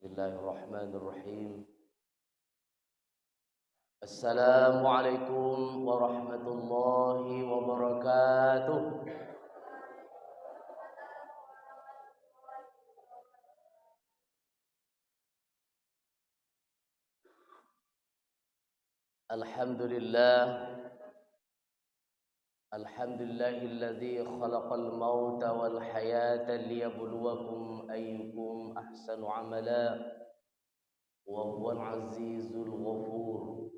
Bismillahirrahmanirrahim. Assalamualaikum warahmatullahi wabarakatuh. Alhamdulillah. Alhamdulillahilladzi khalaqal mauta wal hayata liyabluwakum ayyukum ahsanu amala wa huwal azizul ghafur.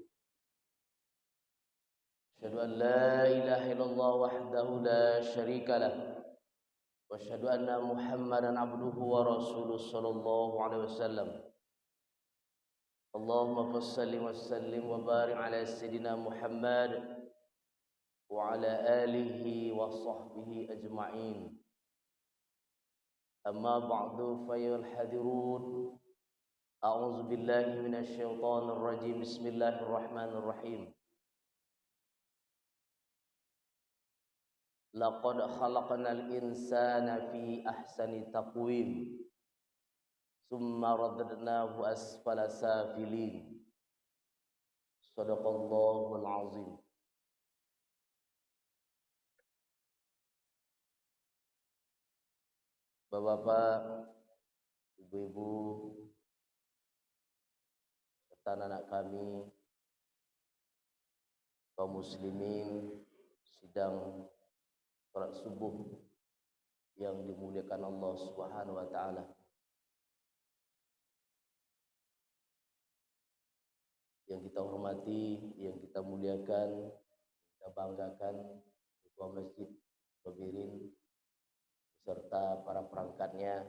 Asyhadu an la ilaha illallah wahdahu la syarika lah wa asyhadu anna Muhammadan abduhu wa rasuluh sallallahu alaihi wasallam. Allahumma salli wa sallim wa barik ala sayyidina Muhammad wa ala alihi wa sahbihi ajma'in. Amma ba'du fayal hadirun. A'udzu billahi minasy syaithanir rajim. Bismillahirrahmanirrahim. Laqad khalaqnal insana fi ahsani taqwim. Summa radadnahu asfala safilin. Shadaqallahul azim. Bapak-bapak, ibu-ibu, serta anak kami, kaum muslimin sidang salat subuh yang dimuliakan Allah Subhanahu wa taala. Yang kita hormati, yang kita muliakan, kita banggakan ketua masjid Tobirin beserta para perangkatnya,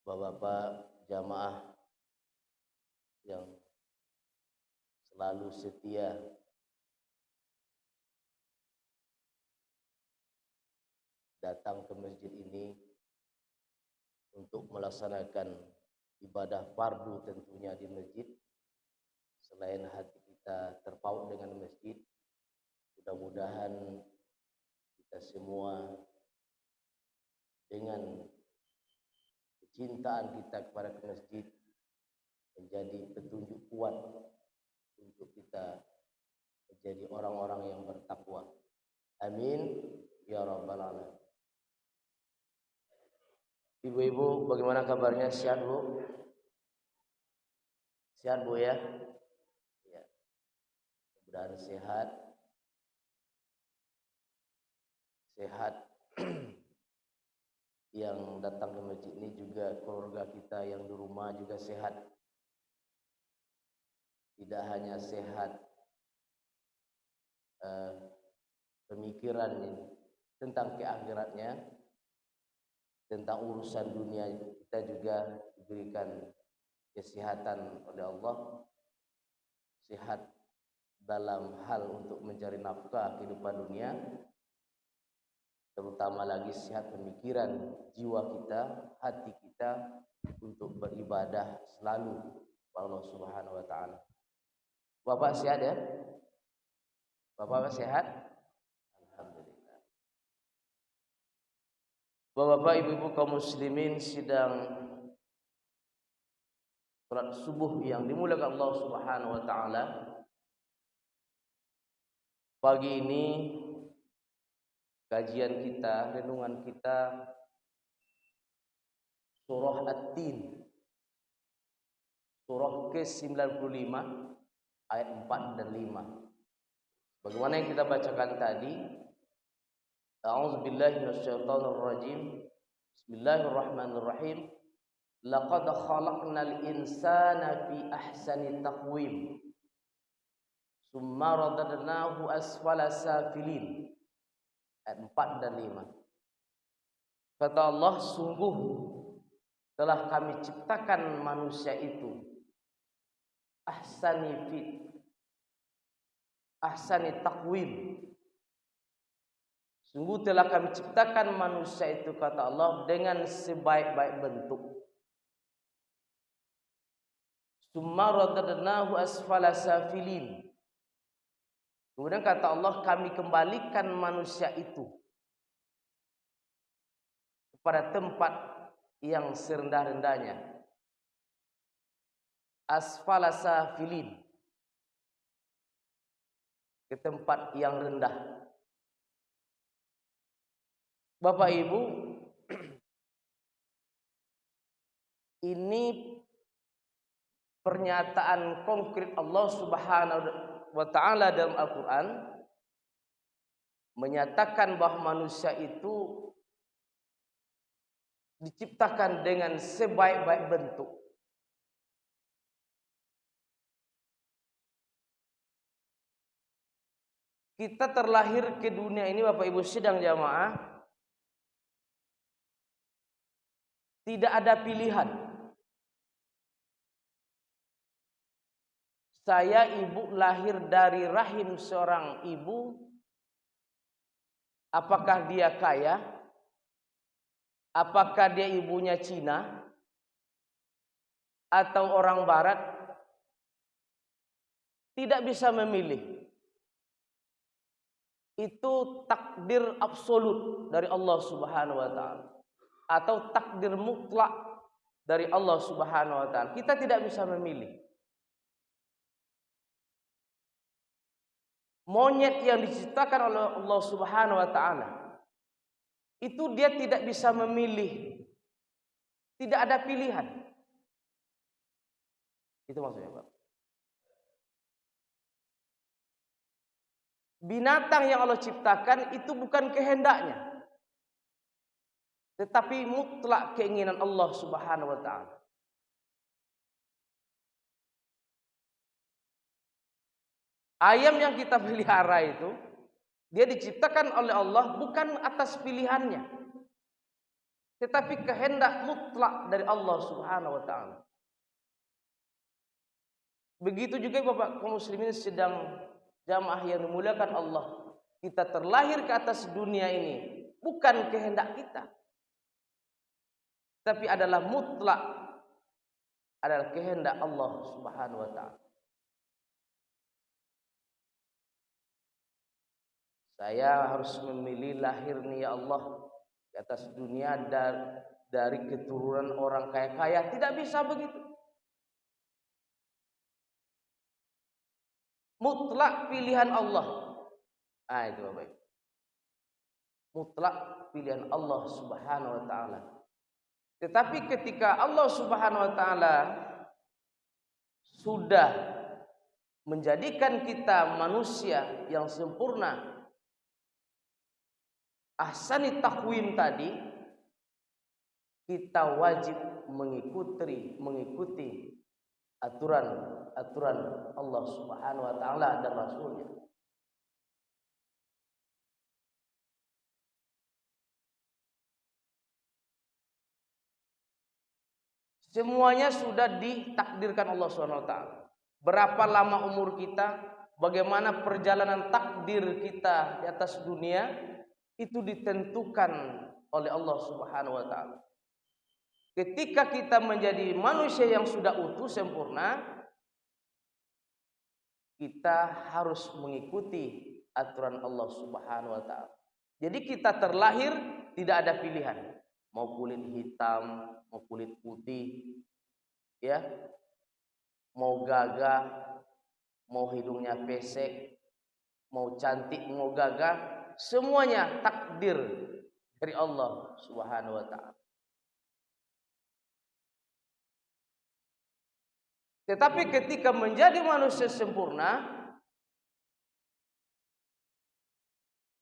bapak-bapak jamaah yang selalu setia datang ke masjid ini untuk melaksanakan ibadah fardu tentunya di masjid. Selain hati kita terpaut dengan masjid, mudah-mudahan kita semua dengan kecintaan kita kepada masjid menjadi petunjuk kuat untuk kita menjadi orang-orang yang bertakwa. Amin ya rabbal alamin. Ibu-ibu, bagaimana kabarnya? Sehat, Bu? Sehat, Bu, ya? Ya. Mudah-mudahan sehat. Sehat. Yang datang ke masjid ini juga keluarga kita yang di rumah juga sehat. Tidak hanya sehat pemikiran tentang keakhiratnya, tentang urusan dunia kita juga diberikan kesehatan oleh Allah, sehat dalam hal untuk mencari nafkah kehidupan dunia, terutama lagi sehat pemikiran jiwa kita, hati kita untuk beribadah selalu kepada Allah Subhanahu wa taala. Bapak sehat ya? Bapak sehat? Alhamdulillah. Bapak-bapak, ibu-ibu kaum muslimin sidang salat subuh yang dimuliakan Allah Subhanahu wa taala. Pagi ini kajian kita, renungan kita surah At-Tin. Surah ke-95 ayat 4 dan 5. Bagaimana yang kita bacakan tadi? A'udzu billahi minasyaitonir rajim. Bismillahirrahmanirrahim. Laqad khalaqnal insana fi ahsani taqwim. Summa radadnahu asfala safilin. Ayat 4 dan 5. Kata Allah, sungguh telah kami ciptakan manusia itu ahsani taqwim. Sungguh telah kami ciptakan manusia itu, kata Allah, dengan sebaik-baik bentuk. Summa radadnahu asfala safilin. Kemudian kata Allah, kami kembalikan manusia itu kepada tempat yang serendah-rendahnya. Asfala safilin, ke tempat yang rendah. Bapak Ibu, ini pernyataan konkret Allah Subhanahu wa taala dalam Al-Qur'an menyatakan bahwa manusia itu diciptakan dengan sebaik-baik bentuk. Kita terlahir ke dunia ini, Bapak Ibu sidang jamaah, tidak ada pilihan. Saya ibu lahir dari rahim seorang ibu, apakah dia kaya, apakah dia ibunya Cina atau orang Barat, tidak bisa memilih. Itu takdir absolut dari Allah Subhanahu wa taala atau takdir mutlak dari Allah Subhanahu wa taala. Kita tidak bisa memilih. Monyet yang diciptakan oleh Allah Subhanahu wa taala itu dia tidak bisa memilih. Tidak ada pilihan. Itu maksudnya, Pak. Binatang yang Allah ciptakan itu bukan kehendaknya, tetapi mutlak keinginan Allah Subhanahu wa taala. Ayam yang kita pelihara itu dia diciptakan oleh Allah bukan atas pilihannya, tetapi kehendak mutlak dari Allah Subhanahu wa taala. Begitu juga Bapak kaum muslimin sedang jamaah yang dimuliakan Allah. Kita terlahir ke atas dunia ini bukan kehendak kita, tapi adalah mutlak, adalah kehendak Allah Subhanahu wa taala. Saya harus memilih lahir nih ya Allah di atas dunia dari keturunan orang kaya-kaya. Tidak bisa begitu. Mutlak pilihan Allah. Itu Bapak. Mutlak pilihan Allah Subhanahu wa taala. Tetapi ketika Allah Subhanahu wa taala sudah menjadikan kita manusia yang sempurna, ahsani takwim tadi, kita wajib mengikuti aturan Allah Subhanahu wa taala dan Rasulnya. Semuanya sudah ditakdirkan Allah Subhanahu wa taala. Berapa lama umur kita, bagaimana perjalanan takdir kita di atas dunia, itu ditentukan oleh Allah Subhanahu wa taala. Ketika kita menjadi manusia yang sudah utuh sempurna, kita harus mengikuti aturan Allah Subhanahu wa taala. Jadi kita terlahir tidak ada pilihan. Mau kulit hitam, mau kulit putih, ya, mau gagah, mau hidungnya pesek, mau cantik, mau gagah, semuanya takdir dari Allah Subhanahu wa taala. Tetapi ketika menjadi manusia sempurna,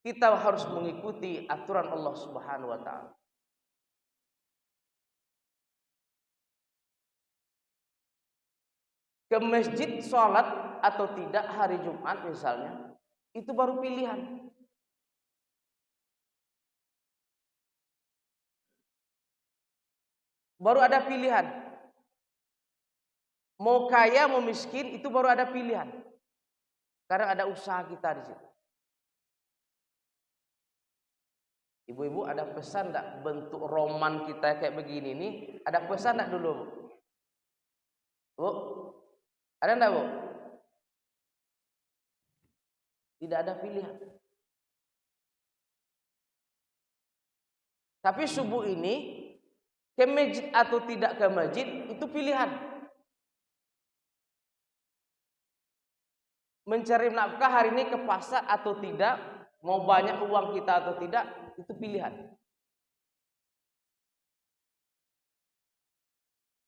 kita harus mengikuti aturan Allah Subhanahu wa taala. Ke masjid sholat atau tidak hari Jumat misalnya, itu baru pilihan. Baru ada pilihan. Mau kaya, mau miskin, itu baru ada pilihan. Karena ada usaha kita di situ. Ibu-ibu ada pesan enggak bentuk roman kita kayak begini nih? Ada pesan enggak dulu, Bu? Bu? Ada enggak, Bu? Tidak ada pilihan. Tapi subuh ini Ke masjid atau tidak ke masjid itu pilihan. Mencari nafkah hari ini ke pasar atau tidak, mau banyak uang kita atau tidak, itu pilihan.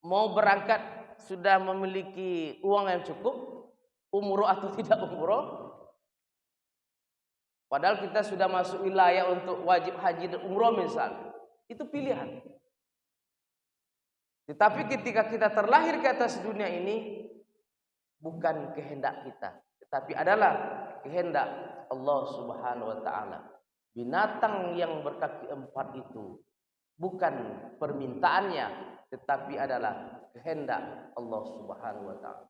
Mau berangkat sudah memiliki uang yang cukup, umroh atau tidak umroh. Padahal kita sudah masuk wilayah untuk wajib haji dan umroh misalnya. Itu pilihan. Tetapi ketika kita terlahir ke atas dunia ini, bukan kehendak kita, tetapi adalah kehendak Allah Subhanahu wa taala. Binatang yang berkaki 4 itu bukan permintaannya, tetapi adalah kehendak Allah Subhanahu wa taala.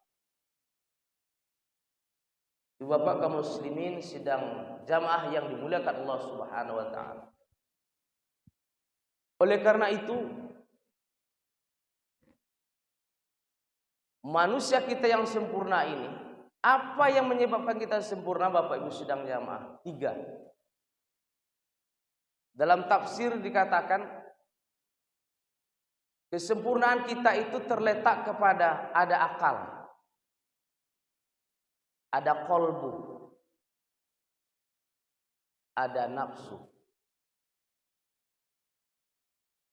Bapak kaum muslimin sidang jamaah yang dimuliakan Allah Subhanahu wa taala. Oleh karena itu, manusia kita yang sempurna ini, apa yang menyebabkan kita sempurna Bapak Ibu sidang jamaah? 3. Dalam tafsir dikatakan kesempurnaan kita itu terletak kepada ada akal, ada kolbu, ada nafsu.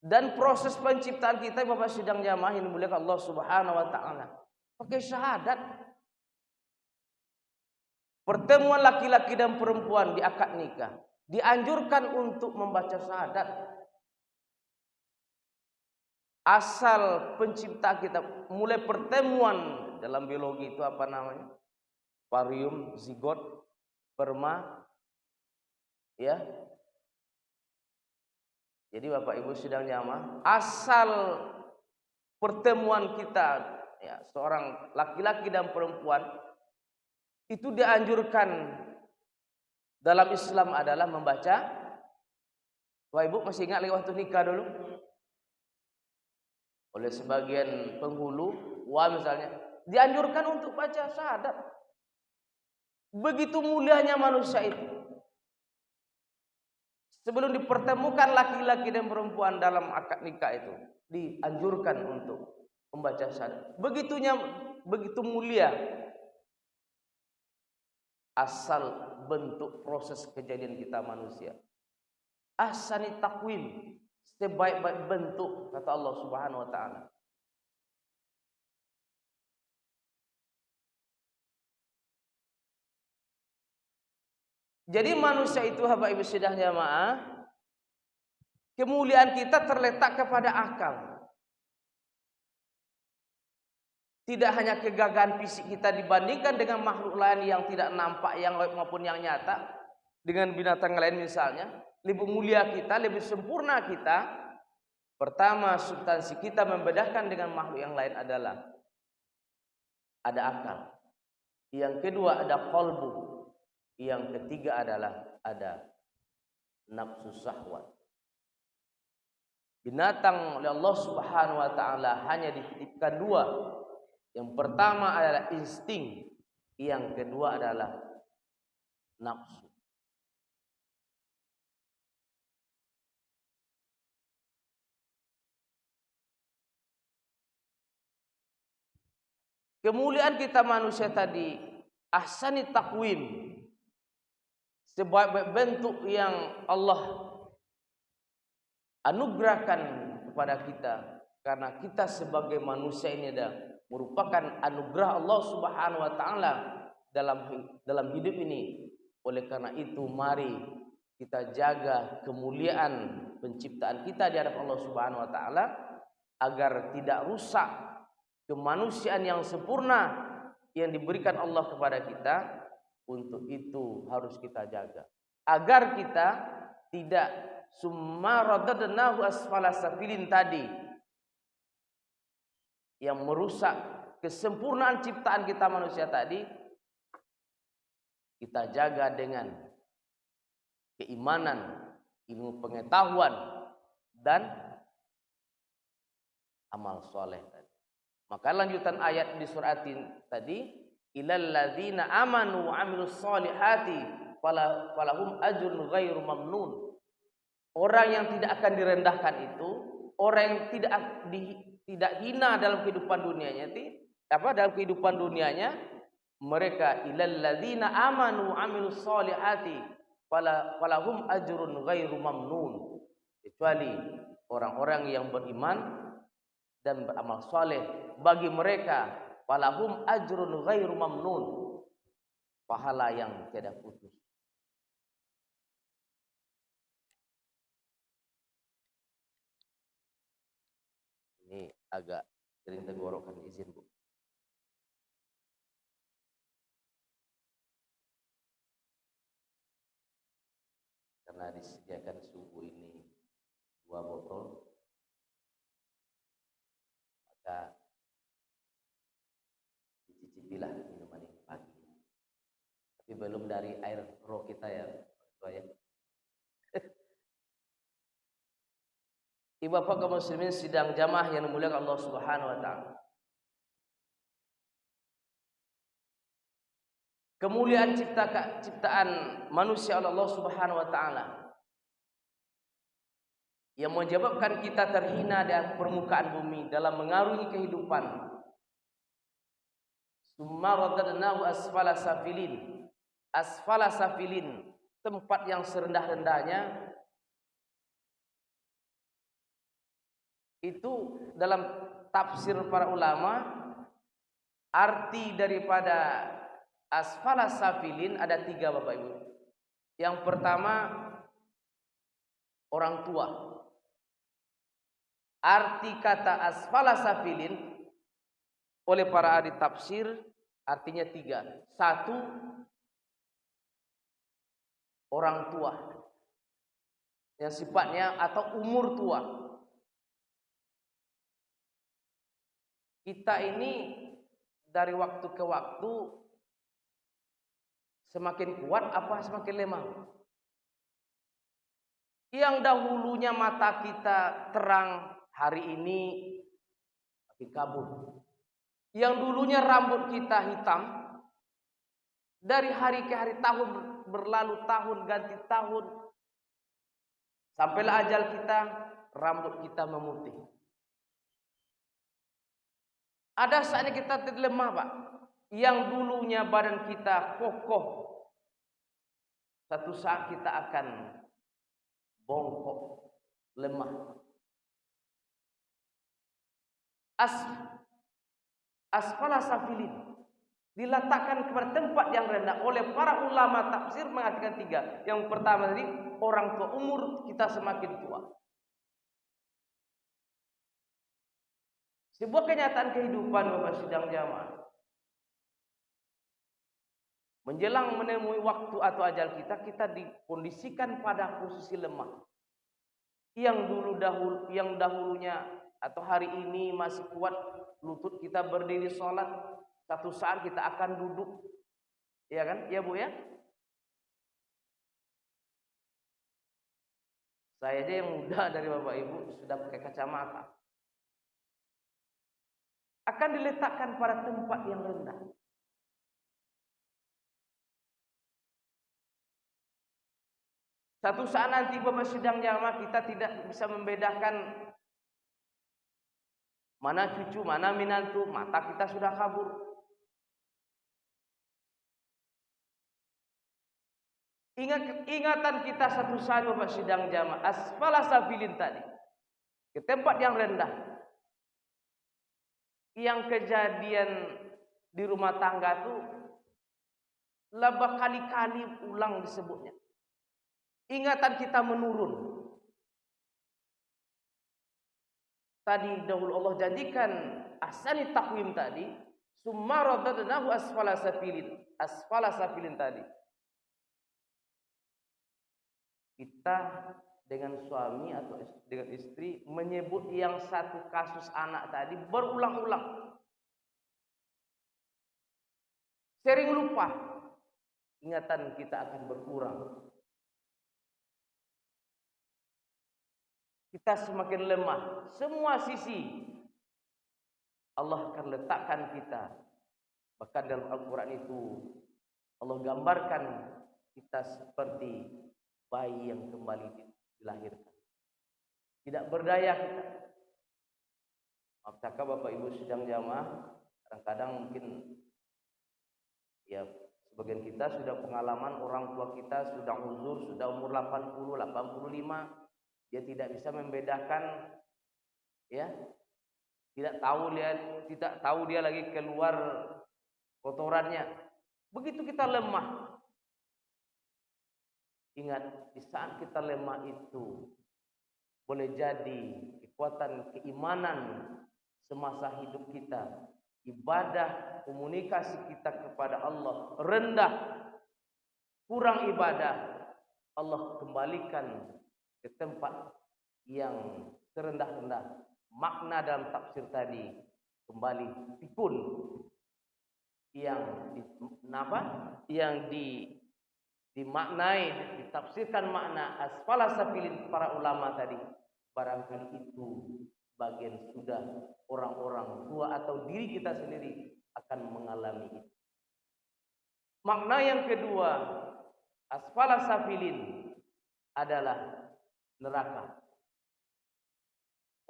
Dan proses penciptaan kita Bapak sidang jamaah yang dimuliakan Allah Subhanahu wa taala pakai syahadat. Pertemuan laki-laki dan perempuan di akad nikah dianjurkan untuk membaca syahadat. Asal pencipta kita mulai pertemuan dalam biologi itu apa namanya? Ovarium, zigot, sperma, ya. Jadi Bapak Ibu sidang jamaah, asal pertemuan kita, ya, seorang laki-laki dan perempuan itu dianjurkan dalam Islam adalah membaca. Bapak Ibu masih ingat lagi waktu nikah dulu? Oleh sebagian penghulu, misalnya, dianjurkan untuk baca syahadat. Begitu mulianya manusia itu. Sebelum dipertemukan laki-laki dan perempuan dalam akad nikah itu, dianjurkan untuk membaca syahadat. Begitu mulia asal bentuk proses kejadian kita manusia. Ahsani takwim, sebaik-baik bentuk kata Allah Subhanahu wa taala. Jadi manusia itu Bapak Ibu sidang jamaah, kemuliaan kita terletak kepada akal. Tidak hanya kegagahan fisik kita dibandingkan dengan makhluk lain yang tidak nampak, yang maupun yang nyata, dengan binatang lain misalnya, lebih mulia kita, lebih sempurna kita. Pertama, substansi kita membedakan dengan makhluk yang lain adalah ada akal. Yang kedua ada qalbu. Yang ketiga adalah ada nafsu syahwat. Binatang oleh Allah Subhanahu wa taala hanya dititipkan 2. Yang pertama adalah insting, yang kedua adalah nafsu. Kemuliaan kita manusia tadi, ahsani takwim, sebaik-baik bentuk yang Allah anugerahkan kepada kita, karena kita sebagai manusia ini merupakan anugerah Allah Subhanahu wa taala dalam hidup ini. Oleh karena itu mari kita jaga kemuliaan penciptaan kita di hadapan Allah Subhanahu wa taala agar tidak rusak kemanusiaan yang sempurna yang diberikan Allah kepada kita. Untuk itu harus kita jaga agar kita tidak summaradadnahu asfala safilin tadi yang merusak kesempurnaan ciptaan kita manusia tadi. Kita jaga dengan keimanan, ilmu pengetahuan, dan amal soleh tadi. Maka lanjutan ayat di surat tadi, ilal ladzina amanu wa amilus solihati falahum ajrun ghairu mamnun. Orang yang tidak akan direndahkan itu orang yang tidak hina dalam kehidupan dunianya, dalam kehidupan dunianya mereka ilal ladzina amanu amilus solihati falahum ajrun ghairu mamnun, kecuali orang-orang yang beriman dan beramal soleh, bagi mereka falahum ajrun ghairu mamnun, pahala yang tidak putus. Ini agak sering tenggorokan, izin Bu. Karena disediakan subuh ini 2 botol, maka dicicipilah minuman ini pagi. Tapi belum dari air roh kita ya, ya. Ibu bapak kaum muslimin sidang jamaah yang dimuliakan Allah Subhanahu wa taala. Kemuliaan ciptaan manusia Allah Subhanahu wa taala yang menyebabkan kita terhina di permukaan bumi dalam mengarungi kehidupan. Summa radadnahu asfala safilin. Asfala safilin, tempat yang serendah-rendahnya. Itu dalam tafsir para ulama, arti daripada asfala safilin ada 3 Bapak Ibu. Yang pertama, orang tua. Arti kata asfala safilin oleh para ahli tafsir artinya 3. 1, orang tua yang sifatnya atau umur tua. Kita ini dari waktu ke waktu semakin kuat apa semakin lemah? Yang dahulunya mata kita terang, hari ini makin kabur. Yang dulunya rambut kita hitam, dari hari ke hari, tahun berlalu, tahun ganti tahun, sampailah ajal kita, rambut kita memutih. Ada saatnya kita lemah Pak. Yang dulunya badan kita kokoh, satu saat kita akan bongkok, lemah. Asfala safilin diletakkan kepada tempat yang rendah oleh para ulama tafsir mengatakan 3. Yang pertama tadi, orang tua, umur kita semakin tua. Sebuah kenyataan kehidupan Bapak sidang jamaah. Menjelang menemui waktu atau ajal kita dikondisikan pada posisi lemah. Yang dahulunya atau hari ini masih kuat lutut kita berdiri sholat, satu saat kita akan duduk. Ya kan? Ya Bu ya? Saya aja yang muda dari Bapak Ibu sudah pakai kacamata. Akan diletakkan pada tempat yang rendah. Satu saat nanti Bapak sidang jamaah kita tidak bisa membedakan mana cucu, mana minantu, mata kita sudah kabur. Ingatan kita satu saat Bapak sidang jamaah, asfala safilin tadi, ke tempat yang rendah. Yang kejadian di rumah tangga itu lebih kali-kali ulang disebutnya. Ingatan kita menurun. Tadi dahulu Allah janjikan ahsani taqwim tadi, summa radadnahu asfala safilin. Asfala safilin tadi. Kita dengan suami atau dengan istri menyebut yang satu kasus anak tadi berulang-ulang. Sering lupa. Ingatan kita akan berkurang. Kita semakin lemah. Semua sisi Allah akan letakkan kita. Bahkan dalam Al-Quran itu Allah gambarkan kita seperti bayi yang kembali dilahirkan. Tidak berdaya kita. Apakah Bapak Ibu sedang jamaah? Kadang-kadang mungkin ya sebagian kita sudah pengalaman, orang tua kita sudah uzur, sudah umur 80, 85, dia tidak bisa membedakan, ya, tidak tahu dia lagi keluar kotorannya. Begitu kita lemah, ingat di saat kita lemah itu boleh jadi kekuatan keimanan semasa hidup kita, ibadah, komunikasi kita kepada Allah rendah, kurang ibadah, Allah kembalikan ke tempat yang serendah-rendah. Makna dalam tafsir tadi kembali pikun yang dimaknai, ditafsirkan makna asfala safilin para ulama tadi. Barangkali itu bagian sudah orang-orang tua atau diri kita sendiri akan mengalami itu. Makna yang kedua, asfala safilin adalah neraka.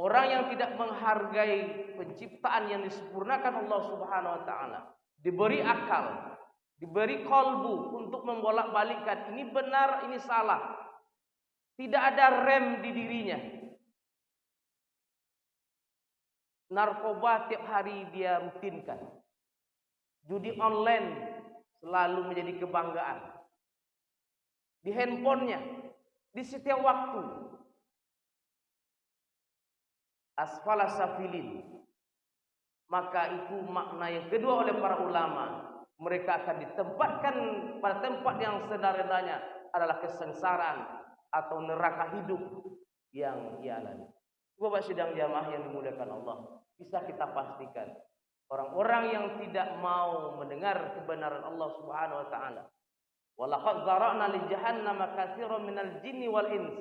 Orang yang tidak menghargai penciptaan yang disempurnakan Allah Subhanahu wa taala, diberi akal, diberi kolbu untuk membolak-balikkan ini benar, ini salah. Tidak ada rem di dirinya. Narkoba tiap hari dia rutinkan. Judi online selalu menjadi kebanggaan. Di handphonenya, di setiap waktu. Asfala safilin. Maka itu makna yang kedua oleh para ulama. Mereka akan ditempatkan pada tempat yang sebenarnya adalah kesengsaraan atau neraka hidup yang ia alami. Bapak sidang jamaah yang dimuliakan Allah, bisa kita pastikan orang-orang yang tidak mau mendengar kebenaran Allah Subhanahu wa taala. Walaqad zara'na li jahannama katsiran minal jinni wal ins.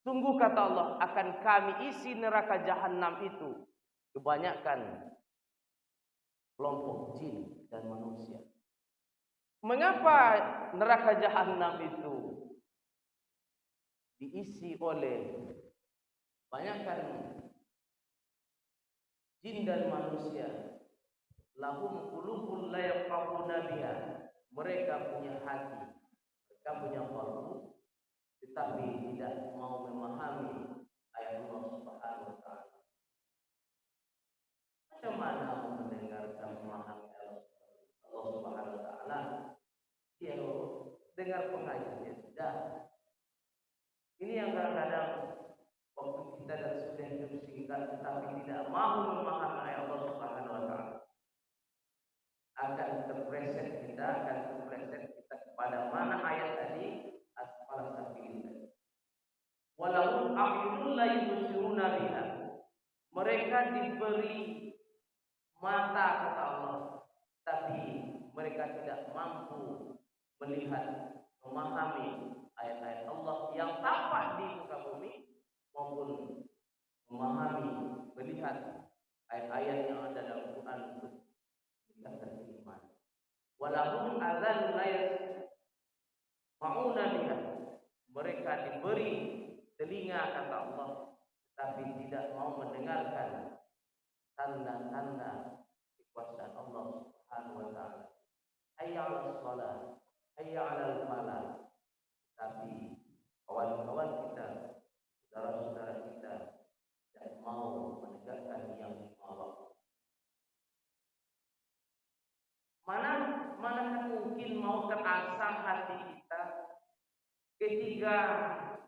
Sungguh kata Allah, akan kami isi neraka jahanam itu kebanyakan kelompok jin dan manusia. Mengapa neraka jahanam itu diisi oleh banyakkan jin dan manusia? Lahum qulubun la yafqahuna biha. Mereka punya hati, mereka punya qalbu, tetapi tidak mau memahami ayat Allah Subhanahu wa taala. Macam mana mendengarkan memahami Allah Subhanahu wa taala? Dia dengar pengajian sudah. Ini yang kadang-kadang waktu kita dan sudah hidup singkat tetapi tidak mau memahami ayat Allah Subhanahu wa taala. Akan terpleset kita kepada mana ayat tadi, asfala safilin. Walau a'yunun la yubsiruna biha. Mereka diberi mata kata Allah, tapi mereka tidak mampu melihat, memahami ayat-ayat Allah yang tampak di muka bumi maupun memahami, melihat ayat-ayat yang ada dalam Quran untuk meningkatkan iman. Walahum adzanun la yasma'una biha. Mereka diberi telinga kata Allah, tapi tidak mau mendengarkan tanda-tanda kekuasaan Allah Subhanahu wa taala. Hayya 'alas shalah, hayya 'alal falah. Tapi kawan-kawan kita, saudara-saudara kita tidak mau menegakkan yang lima waktu. Manakah mungkin mau terasa hati kita ketika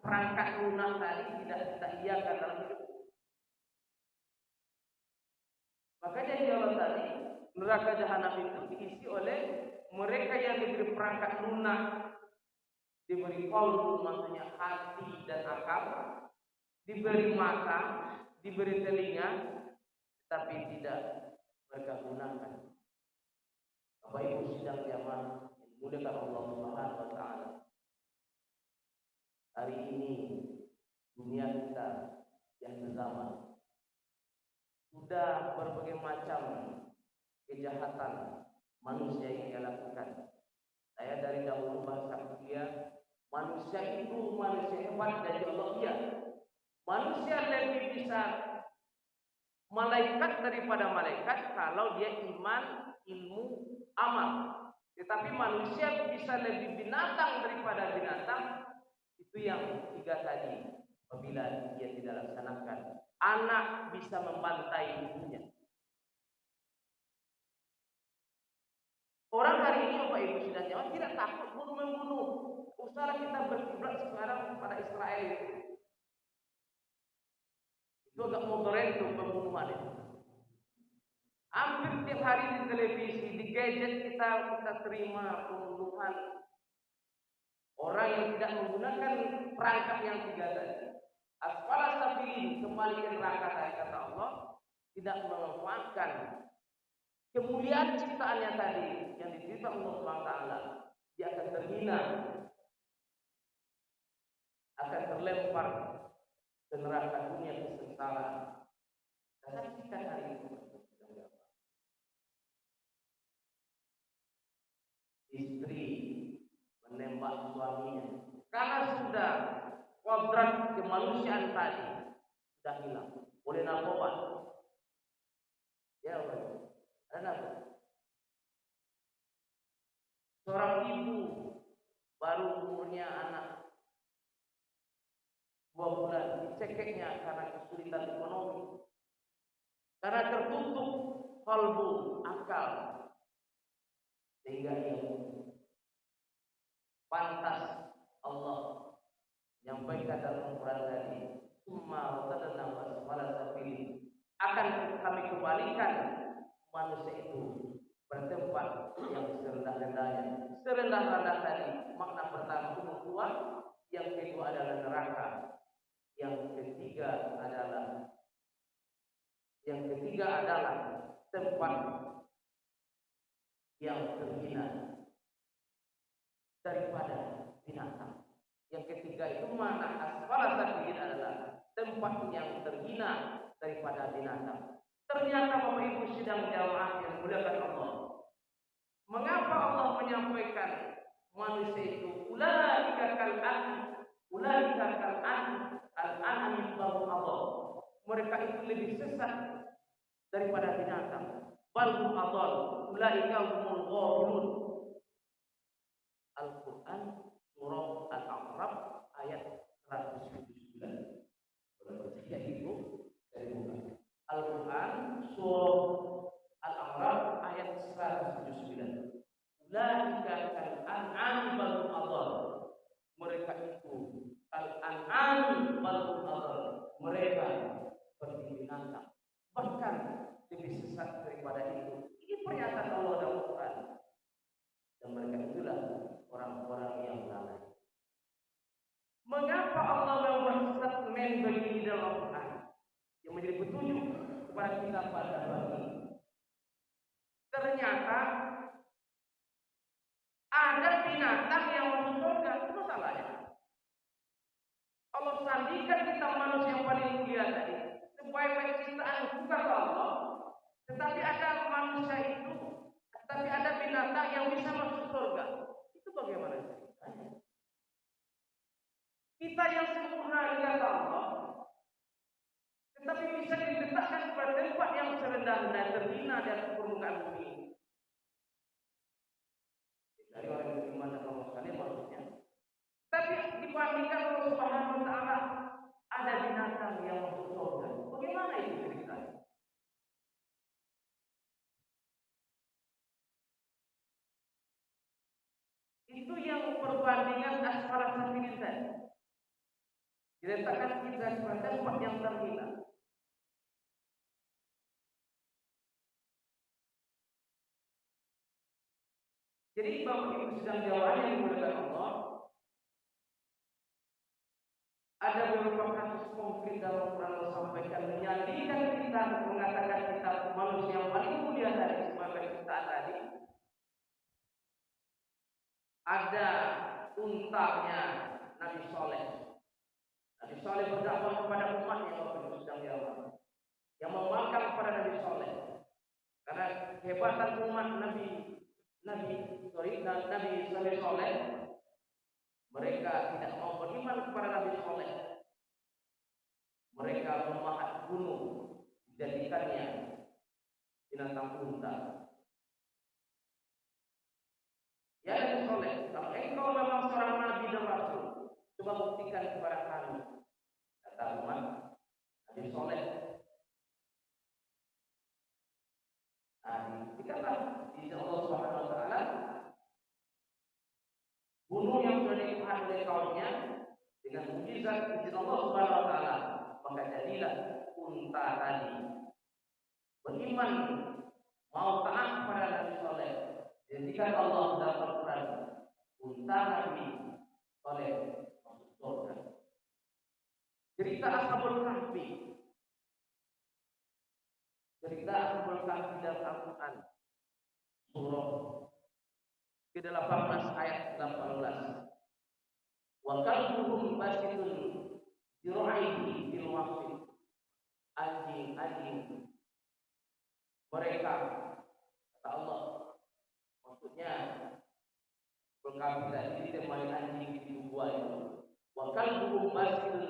perangkat lunak tadi tidak kita iakan dalam hidup? Makanya di Allah tadi, neraka jahanam itu diisi oleh mereka yang diberi perangkat lunak, diberi qalbu, maksudnya hati dan akal, diberi mata, diberi telinga, tapi tidak mereka gunakan. Bapak Ibu sidang jamaah dimuliakan Allah Subhanahu wa taala. Hari ini dunia kita yang zaman sudah berbagai macam kejahatan manusia yang dia lakukan. Saya dari dahulu bahasa kuliah, manusia itu manusia hebat dari Allah. Iya, manusia lebih bisa malaikat daripada malaikat kalau dia iman, ilmu, amal. Tetapi manusia bisa lebih binatang daripada binatang. Itu yang tiga tadi. Apabila dia tidak laksanakan, anak bisa membantai ibunya. Orang hari ini Bapak Ibu sudah jawab tidak takut bunuh membunuh. Usaha kita berkiblat sekarang pada Israel itu. Itu agak modern tuh pembunuhan itu. Hampir tiap hari di televisi, di gadget kita terima pembunuhan orang yang tidak menggunakan perangkat yang tiga tadi. Asfala safilin, kembali ke neraka tadi kata Allah, tidak memanfaatkan kemuliaan ciptaannya tadi yang dicipta Allah SWT. Dia akan terhina, akan terlempar ke neraka dunia kesengsaraan. Dan saksikan hari itu. Istri menembak suaminya karena sudah kodrat kemanusiaan tadi sudah hilang. Boleh narkoba? Ya, boleh. Kenapa? Seorang ibu baru umurnya anak 2 bulan dicekeknya karena kesulitan ekonomi, karena tertutup kalbu akal sehingga ia pantas Allah menyampaikan dalam Quran tadi, summa radadnahu asfala safilin, akan kami kembalikan manusia itu bertempat yang serendah-rendahnya. Serendah-rendah tadi makna pertama umur tua, yang kedua adalah neraka, yang ketiga adalah tempat yang terhina daripada binatang. Yang ketiga itu mana asfala safilin adalah tempat yang terhina daripada binatang. Ternyata Bapak Ibu sidang jamaah yang dimuliakan Allah, mengapa Allah menyampaikan manusia itu ulaika al-an'am Allah. Mereka itu lebih sesat daripada binatang. Bal hum adall, ulaika humul ghafilun. Al-Quran surah Al-A'raf ayat 179. Kalau percaya itu dari bukan. Al-Quran surah Al-A'raf ayat 179. Ulaika kal-an'am bal hum adall. Mereka itu kal-an'am bal hum adall. Mereka seperti binatang, bahkan lebih sesat daripada itu. Ini pernyataan Allah dalam Quran. Dan mereka itulah orang-orang yang lalai. Mengapa Allah membuat statement begini dalam Al-Quran yang menjadi petunjuk kepada kita pada hari ini? Ternyata ada binatang yang masuk surga. Itu masalahnya. Allah sandikan kita manusia yang paling mulia tadi supaya penciptaan bukan Allah, tetapi ada manusia itu, tapi ada binatang yang bisa masuk surga. Itu bagaimana ceritanya? Kita yang sempurna dengan Allah, tetapi bisa diletakkan pada tempat yang serendah dan terhina di atas permukaan bumi. Dari orang yang beriman dan Allah sekalian maksudnya. Tapi dibandingkan Allah Subhanahu Wa Taala, ada binatang yang masuk surga. Bagaimana itu ceritanya? Itu yang perbandingan asfala safilin tadi. Diletakkan kita pada tempat yang terhina. Jadi Bapak Ibu sedang jawabannya dimuliakan Allah. Ada beberapa kasus konkret dalam Quran Allah sampaikan menjadikan kita mengatakan kita manusia yang paling mulia dari semua penciptaan tadi. Ada untanya Nabi Soleh. Nabi Soleh berdakwah kepada umatnya Bapak Ibu sedang jawab. Yang memakan kepada Nabi Soleh. Karena kehebatan umat Nabi Soleh, mereka tidak mau beriman kepada Nabi Soleh. Mereka memahat gunung, dijadikannya binatang unta. Ya Nabi Soleh, kalau engkau memang seorang Nabi dan Rasul, coba buktikan kepada kami. Kata umat Nabi Soleh. Nah, dibuktikanlah di Allah Subhanahu Wa Taala gunung yang sudah dikuasai oleh kaumnya dengan mukjizat izin Allah Subhanahu Wa Taala, maka jadilah unta tadi beriman, mau taat kepada Nabi Soleh. Jadikan Allah dalam Al-Quran unta Nabi Soleh masuk surga. Cerita Ashabul Kahfi, cerita Ashabul Kahfi dalam Al-Quran surah ke-18 ayat 18. Wa kalbuhum basitun ziraihi bil waqti. Anjing-anjing mereka, kata Allah, maksudnya berkabila ini ditemani anjing di gua itu. Wa kalbuhum basitun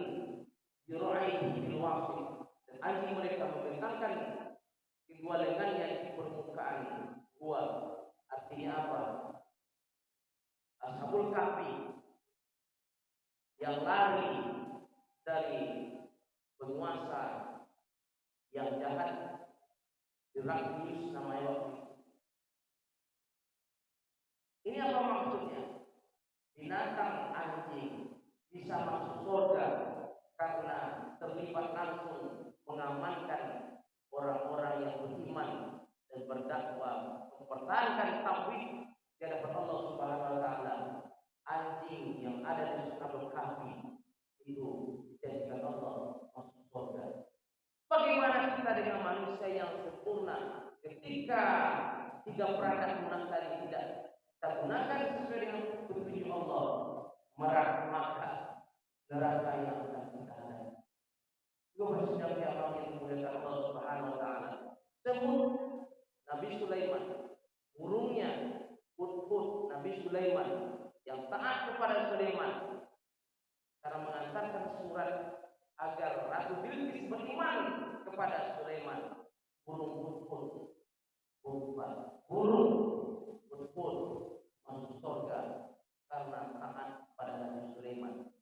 ziraihi bil waqti. Dan anjing mereka membentangkan kedua lengannya di permukaan gua. Artinya apa? Ashabul Kahfi yang lari dari penguasa yang jahat, Heraklius namanya waktu itu. Ini apa maksudnya? Binatang anjing bisa masuk surga karena terlibat langsung mengamankan orang-orang yang beriman dan berdakwah mempertahankan tauhid di hadapan Allah Subhanahu Wa Taala. Anjing yang ada di Ashabul Kahfi itu dijadikan Allah masuk surga. Bagaimana kita dengan manusia yang sempurna ketika tiga perangkat tadi tidak kita gunakan sesuai dengan petunjuk Allah, maka neraka yang akan kita hadapi. Juga bersedang orang yang dimuliakan Allah Subhanahu Wa Taala. Semut Nabi Sulaiman, burungnya Hudhud Nabi Sulaiman yang taat kepada Sulaiman karena mengantarkan surat agar Ratu Bilqis beriman kepada Sulaiman. Burung Hudhud masuk surga karena taat pada Nabi Sulaiman.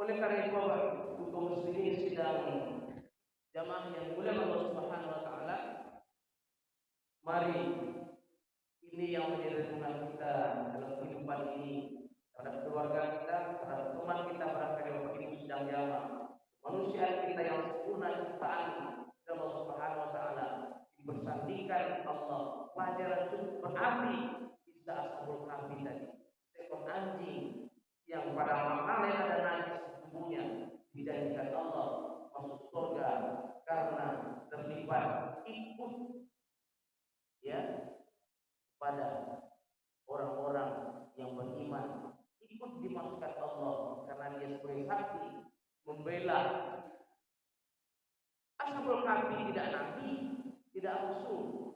Oleh karena itu, kaum muslimin sidang jamaah yang mulia Allah Subhanahu Wa Taala, mari ini yang menjadi renungan kita dalam kehidupan ini, terhadap keluarga kita, terhadap teman kita barangkali waktu sedang jamaah. Manusia kita yang sempurna ciptaan Allah Subhanahu Wa Taala dibersandingkan Allah. Pelajaran cukup berarti kisah Ashabul Kahfi tadi. Seekor anjing yang pada malam ada najis tubuhnya dijadikan Allah masuk surga karena terlibat ikut ya pada orang-orang yang beriman, ikut dimasukkan Allah karena dia sebagai saksi membela. Ashabul Kahfi tidak nabi, tidak rasul,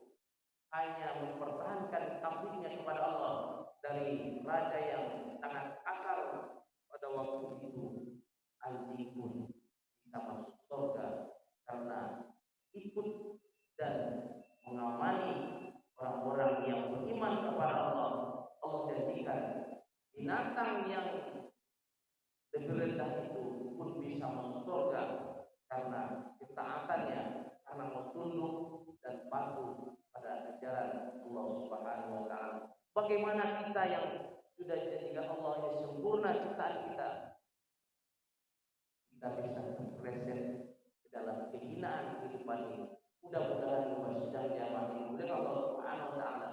hanya mempertahankan tauhidnya kepada Allah dari raja yang sangat akal. Pada waktu itu anjing pun bisa masuk surga karena ikut dan mengamani orang-orang yang beriman kepada Allah. Allah jadikan binatang yang lebih rendah itu pun bisa masuk surga karena ketaatannya, karena mau tunduk dan patuh pada ajaran Allah Subhanahu Wa Taala. Bagaimana kita yang sudah dijadikan Allah yang sempurna ciptaan kita bisa terpleset ke dalam kehinaan kehidupan ini. Mudah-mudahan bersidang jamaah ini oleh Allah Subhanahu Wa Taala.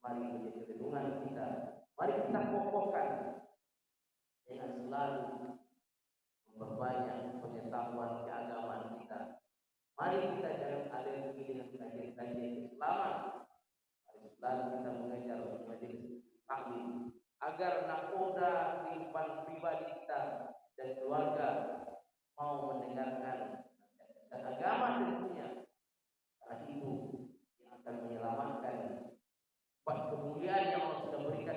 Mari menjadi renungan kita. Mari kita kokohkan dengan selalu memperbanyak pengetahuan keagamaan kita. Mari kita jangan alergi dengan kajian-kajian keislaman. Mari selalu kita mengajar majelis taklim agar nakoda kehidupan pribadi kita dan keluarga mau mendengarkan dan agama tentunya, karena itu yang akan menyelamatkan kemuliaan yang Allah sudah berikan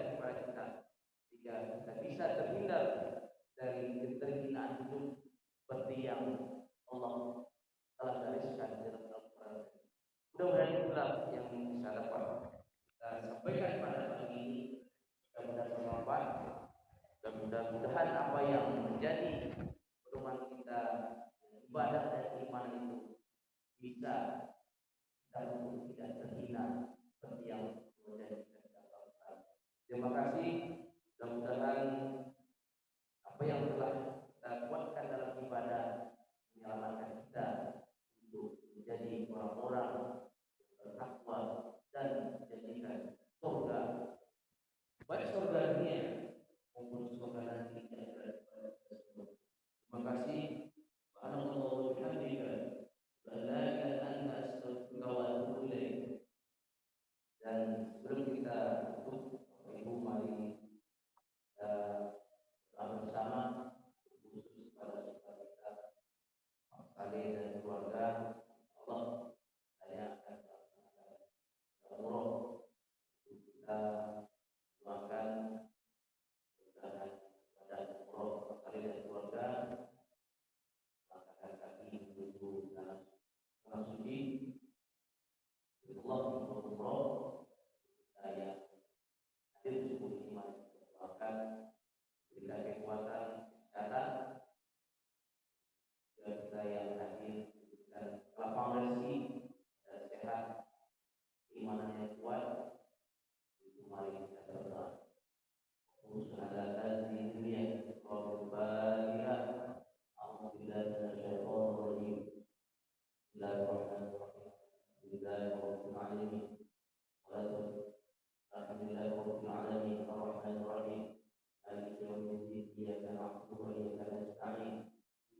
Terima kasih. Mudah-mudahan apa yang telah kita kuatkan dalam ibadah menyelamatkan kita untuk menjadi orang-orang yang bertakwa dan menjadikan surga, baik surga dunia maupun surga nanti di akhirat. Terima kasih. Subhanallah wa bihamdika, la ilaha illa anta, astaghfiruka wa atubu ilaik. Dan sebelum kita tutup, Ibu, mari kita bersama khusus pada kita Mas Saleh dan keluarga. Allah, saya akan melaksanakan umroh. Kita doakan mudah-mudahan pada umroh Mas Saleh dan keluarga melangkahkan kaki menuju tanah suci. Allah umroh saya hadir subuh ini melakukan berikan kekuatan kesehatan dan kita yang hadir dan lapang rezeki dan sehat, keimanan yang kuat. Itu mari kita berdoa. Usahakan di dunia Rabbana alhamdulillah minasyaitonir rajim. Bismillahirrahmanirrahim. Alhamdulillahirabbil alamin. Alhamdulillahirabbil alamin. Arrahmanir rahim. مالك يوم الدين إياك نعبد وإياك نستعين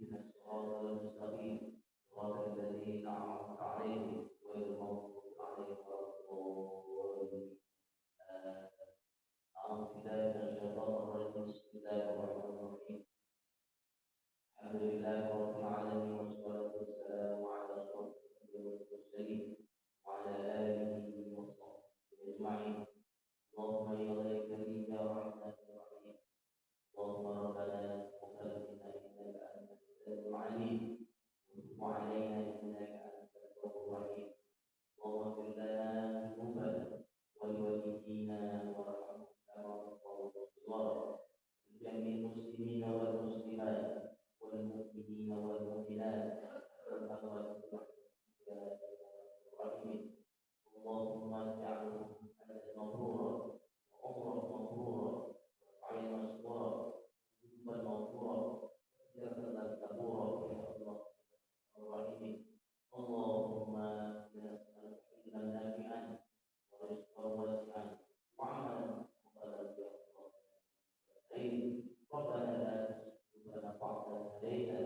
اهدنا الصراط المستقيم صراط الذين أنعمت عليهم غير المغضوب عليهم ولا الضالين. أعوذ بالله من الشيطان الرجيم. بسم الله الرحمن الرحيم. الحمد لله رب العالمين والصلاة والسلام على أشرف الأنبياء والمرسلين وعلى آله وصحبه أجمعين. اللهم إليك بك رحمة اللهم ربنا تقبل منا انك انت السميع العليم وتب علينا انك انت التواب الرحيم. اللهم اغفر لنا ذنوبنا ولوالدينا وارحمهم كما ربونا صغارا ولجميع المسلمين والمسلمات والمؤمنين والمؤمنات والأخوات يا الراحمين. اللهم اجعلهم حجا مبرورا وعمرا مبرورا وسعيا مشكورا والمغفورة جنة الكبورة يا الله الرحيم. اللهم نسألك علما نافعا ورزقا واسعا وعملا مقبلا يا الله. ربنا لا تزغ قلوبنا بعد إذ هديتنا